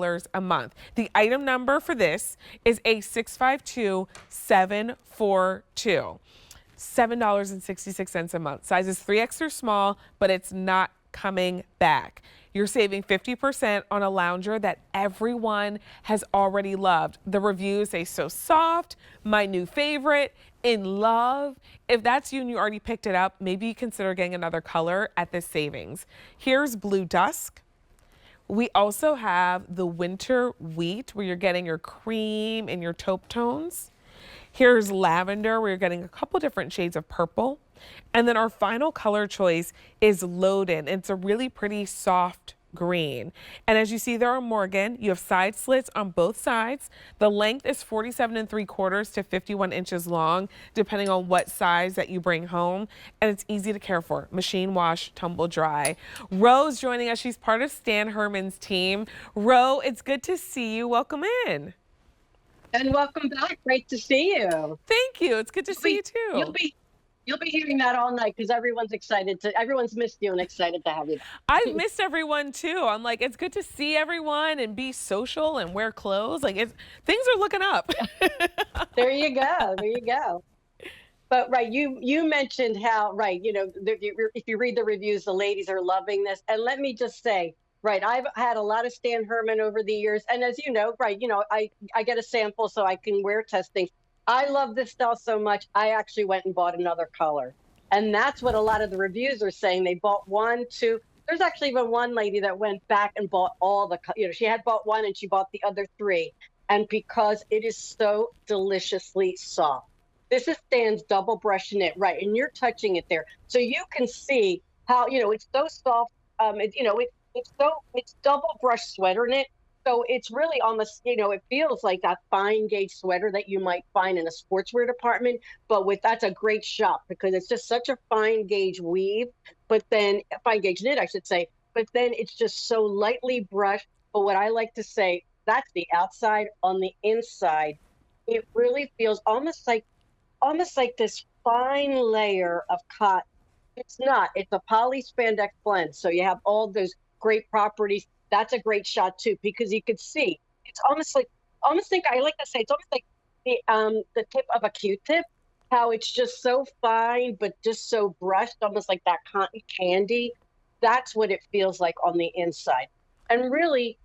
a month. The item number for this is A652742. $7.66 a month. Size is 3X or small, but it's not coming back. You're saving 50% on a lounger that everyone has already loved. The reviews say so soft, my new favorite, in love. If that's you and you already picked it up, maybe you consider getting another color at this savings. Here's Blue Dusk. We also have the Winter Wheat, where you're getting your cream and your taupe tones. Here's Lavender, where you're getting a couple different shades of purple. And then our final color choice is Loden. It's a really pretty soft green. And as you see there on Morgan, you have side slits on both sides. The length is 47 3/4 to 51 inches long, depending on what size that you bring home. And it's easy to care for. Machine wash, tumble dry. Ro's joining us. She's part of Stan Herman's team. Ro, it's good to see you. Welcome in. And welcome back. Great to see you. Thank you. It's good to see you too. You'll be hearing that all night because everyone's missed you and excited to have you. I've missed everyone too. I'm like, it's good to see everyone and be social and wear clothes. Like things are looking up. There you go. There you go. But right, you mentioned how, right, you know, if you read the reviews, the ladies are loving this. And let me just say, right, I've had a lot of Stan Herman over the years. And as you know, right, you know, I get a sample so I can wear testing. I love this style so much, I actually went and bought another color. And that's what a lot of the reviews are saying. They bought one, two. There's actually even one lady that went back and bought all the, you know, she had bought one and she bought the other three. And because it is so deliciously soft. This is Stan's double brush knit, right? And you're touching it there. So you can see how, you know, it's so soft. You know, it's double brush sweater knit. So it's really almost, you know, it feels like that fine gauge sweater that you might find in a sportswear department, but that's a great shop because it's just such a fine gauge weave, but then fine gauge knit, I should say, but then it's just so lightly brushed. But what I like to say, that's the outside. On the inside, it really feels almost like this fine layer of cotton. It's not, it's a poly spandex blend. So you have all those great properties. That's a great shot too, because you could see it's almost like I like to say it's almost like the tip of a Q-tip, how it's just so fine but just so brushed, almost like that cotton candy. That's what it feels like on the inside. And really,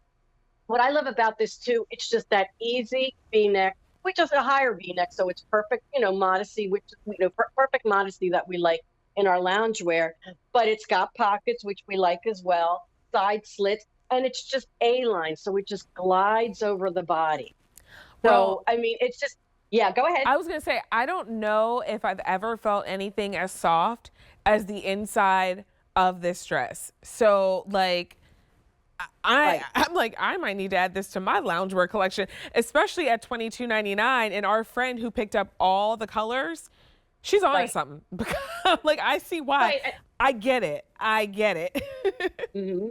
what I love about this too, it's just that easy V-neck, which is a higher V-neck, so it's perfect, you know, modesty, which perfect modesty that we like in our loungewear. But it's got pockets, which we like as well, side slits. And it's just A-line, so it just glides over the body. So, well, I mean, it's just, yeah, go ahead. I was going to say, I don't know if I've ever felt anything as soft as the inside of this dress. So, like, I'm like, I might need to add this to my loungewear collection, especially at $22.99. And our friend who picked up all the colors, she's on something. Like, I see why. Right. I get it. Mm-hmm.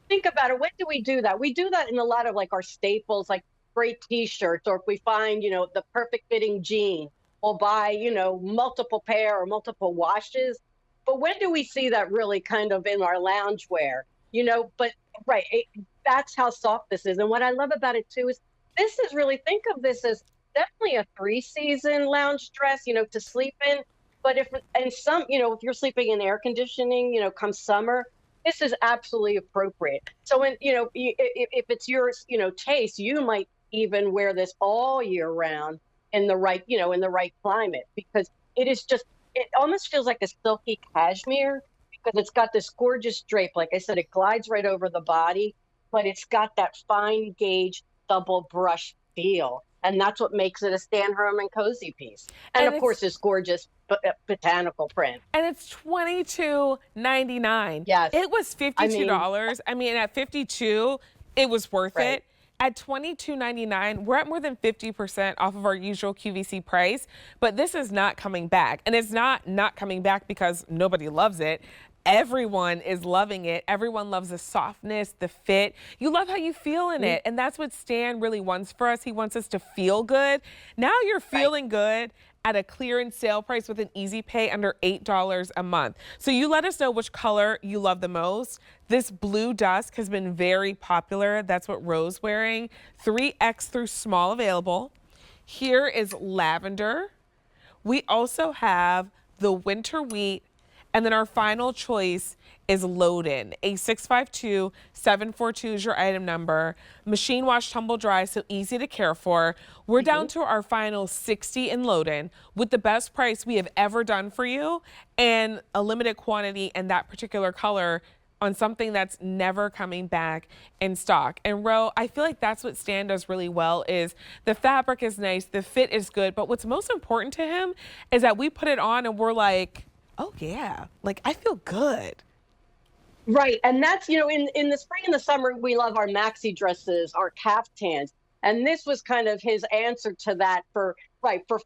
Think about it. When do we do that? We do that in a lot of like our staples, like great T-shirts, or if we find, you know, the perfect fitting jean, we'll buy, you know, multiple pair or multiple washes. But when do we see that really kind of in our loungewear? You know, but right, that's how soft this is. And what I love about it too is this is really, think of this as definitely a 3-season lounge dress, you know, to sleep in. But if you're sleeping in air conditioning, you know, come summer, this is absolutely appropriate. So when, you know, if it's your, you know, taste, you might even wear this all year round in the right, you know, in the right climate, because it is just, it almost feels like a silky cashmere because it's got this gorgeous drape. Like I said, it glides right over the body, but it's got that fine gauge double brush feel. And that's what makes it a Stan Herman cozy piece. And of course, this gorgeous botanical print. And it's $22.99. Yes. It was $52. I mean, at $52, it was worth it. At $22.99, we're at more than 50% off of our usual QVC price, but this is not coming back. And it's not coming back because nobody loves it. Everyone is loving it. Everyone loves the softness, the fit. You love how you feel in it. And that's what Stan really wants for us. He wants us to feel good. Now you're Right. feeling good at a clearance sale price with an easy pay under $8 a month. So you let us know which color you love the most. This blue dusk has been very popular. That's what Ro's wearing. 3X through small available. Here is lavender. We also have the winter wheat, and then our final choice is load-in. A652742 is your item number. Machine wash, tumble dry, so easy to care for. We're down to our final 60 in load-in with the best price we have ever done for you and a limited quantity in that particular color on something that's never coming back in stock. And Ro, I feel like that's what Stan does really well is the fabric is nice, the fit is good, but what's most important to him is that we put it on and we're like, oh yeah, like I feel good. Right. And that's, in the spring and the summer, we love our maxi dresses, our caftans. And this was kind of his answer to that for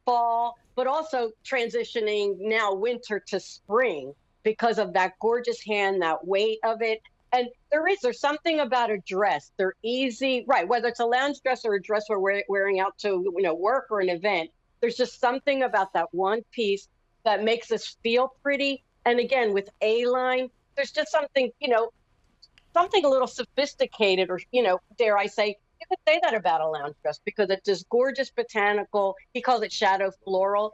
fall, but also transitioning now winter to spring because of that gorgeous hand, that weight of it. And there's something about a dress. They're easy, right? Whether it's a lounge dress or a dress we're wearing out to, work or an event. There's just something about that one piece that makes us feel pretty. And again, with A-line, there's just something, something a little sophisticated, or, dare I say, you could say that about a lounge dress because it's this gorgeous botanical, he calls it shadow floral,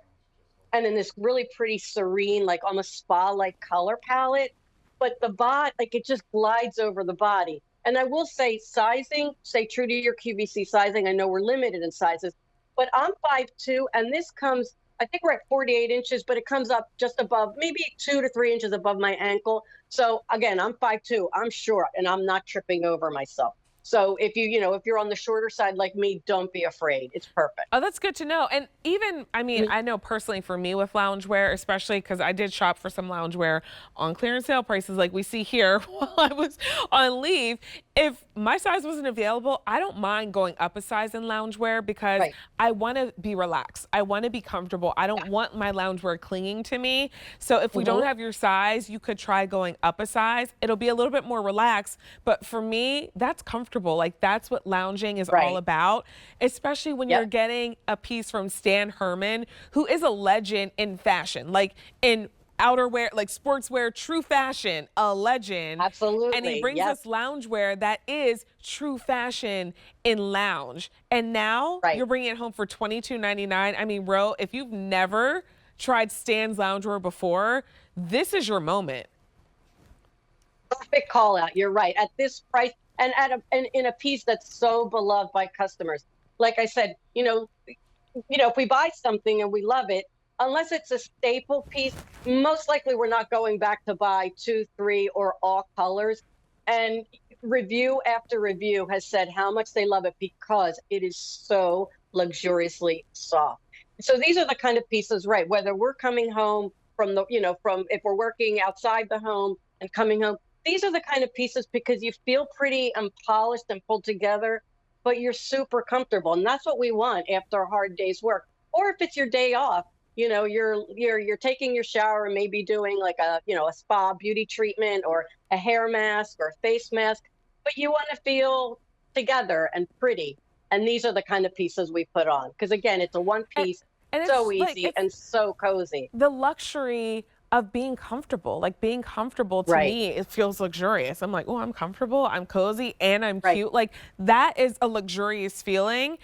and in this really pretty serene, like almost spa-like color palette. But the body, like it just glides over the body. And I will say sizing, stay true to your QVC sizing. I know we're limited in sizes, but I'm 5'2", and this comes, I think we're at 48 inches, but it comes up just above, maybe 2 to 3 inches above my ankle. So again, I'm 5'2", I'm short, and I'm not tripping over myself. So if if you're on the shorter side like me, don't be afraid. It's perfect. Oh, that's good to know. And even, I mean, I know personally for me with loungewear, especially because I did shop for some loungewear on clearance sale prices like we see here while I was on leave. If my size wasn't available, I don't mind going up a size in loungewear because Right. I want to be relaxed. I want to be comfortable. I don't want my loungewear clinging to me. So if we don't have your size, you could try going up a size. It'll be a little bit more relaxed. But for me, that's comfortable. Like that's what lounging is all Right. about, especially when you're getting a piece from Stan Herman, who is a legend in fashion, like in outerwear, like sportswear, true fashion, a legend. Absolutely. And he brings Yes. us loungewear that is true fashion in lounge. And now Right. you're bringing it home for $22.99. I mean, Ro, if you've never tried Stan's loungewear before, this is your moment. Perfect call out. You're right. At this price and in a piece that's so beloved by customers. Like I said, if we buy something and we love it, unless it's a staple piece, most likely we're not going back to buy 2, 3, or all colors. And review after review has said how much they love it because it is so luxuriously soft. So these are the kind of pieces, right? Whether we're coming home from from if we're working outside the home and coming home, these are the kind of pieces because you feel pretty and polished and pulled together, but you're super comfortable. And that's what we want after a hard day's work. Or if it's your day off, you're taking your shower and maybe doing like a spa beauty treatment or a hair mask or a face mask, but you want to feel together and pretty. And these are the kind of pieces we put on because again, it's a one And, piece, and so it's like, easy it's and so cozy. the luxury of being comfortable. Like being comfortable to Right. me, it feels luxurious. I'm like, oh, I'm comfortable, I'm cozy, and I'm Right. cute. Like that is a luxurious feeling.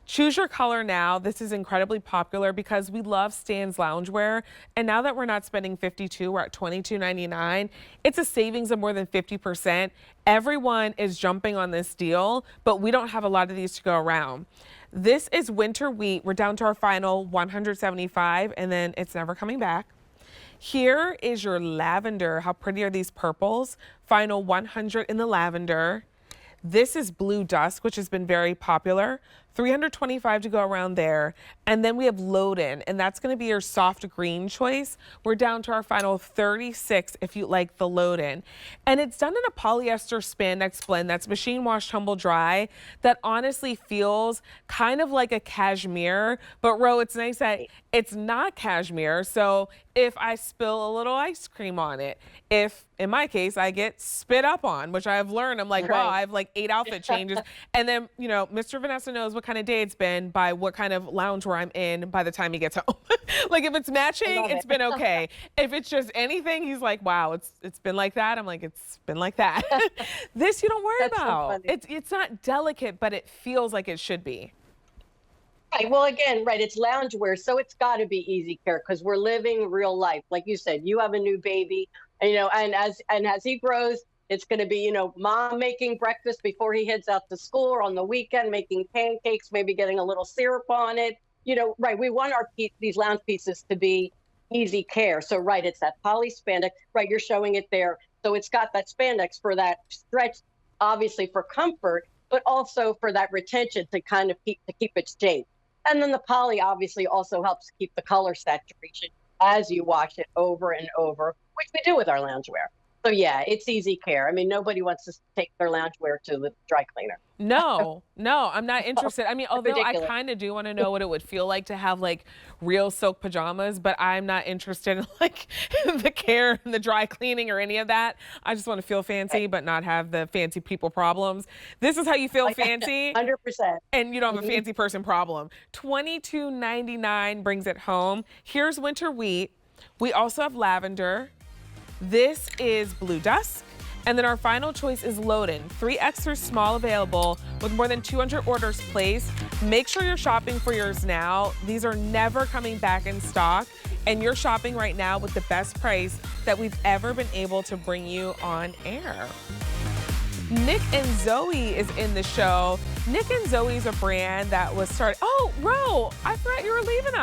Choose your color now. This is incredibly popular because we love Stan's loungewear. And now that we're not spending $52, we're at $22.99. It's a savings of more than 50%. Everyone is jumping on this deal, but we don't have a lot of these to go around. This is winter wheat. We're down to our final 175, and then it's never coming back. Here is your lavender. How pretty are these purples? Final 100 in the lavender. This is blue dusk, which has been very popular. 325 to go around there. And then we have load-in, and that's going to be your soft green choice. We're down to our final 36 if you like the load-in. And it's done in a polyester spandex blend that's machine wash, tumble dry, that honestly feels kind of like a cashmere. But Ro, it's nice that it's not cashmere. So if I spill a little ice cream on it, if in my case, I get spit up on, which I've learned. I'm like, wow, I have like 8 outfit changes. And then, you know, Mr. Vanessa knows what kind of day it's been by what kind of loungewear I'm in by the time he gets home. Like if it's matching, it's been okay. If it's just anything, he's like, wow, it's been like that. I'm like, it's been like that. This you don't worry about. It's not delicate, but it feels like it should be. Right. Well, again, right. It's loungewear, so it's got to be easy care because we're living real life. Like you said, you have a new baby, and, you know, and as he grows, it's going to be, you know, mom making breakfast before he heads out to school, or on the weekend making pancakes, maybe getting a little syrup on it. You know, right. We want our these lounge pieces to be easy care. So, right, it's that poly spandex. Right, you're showing it there. So it's got that spandex for that stretch, obviously for comfort, but also for that retention to kind of keep its shape. And then the poly obviously also helps keep the color saturation as you wash it over and over, which we do with our loungewear. So yeah, it's easy care. I mean, nobody wants to take their loungewear to the dry cleaner. No, I'm not interested. I mean, although ridiculous. I kind of do want to know what it would feel like to have like real silk pajamas, but I'm not interested in like the care and the dry cleaning or any of that. I just want to feel fancy, but not have the fancy people problems. This is how you feel fancy. 100%. And you don't have a fancy person problem. $22.99 brings it home. Here's winter wheat. We also have lavender. This is blue dusk. And then our final choice is Loden. 3 extra small available with more than 200 orders placed. Make sure you're shopping for yours now. These are never coming back in stock. And you're shopping right now with the best price that we've ever been able to bring you on air. Nick and Zoe is in the show. Nick and Zoe is a brand that was started. Oh, Ro, I forgot you were leaving us.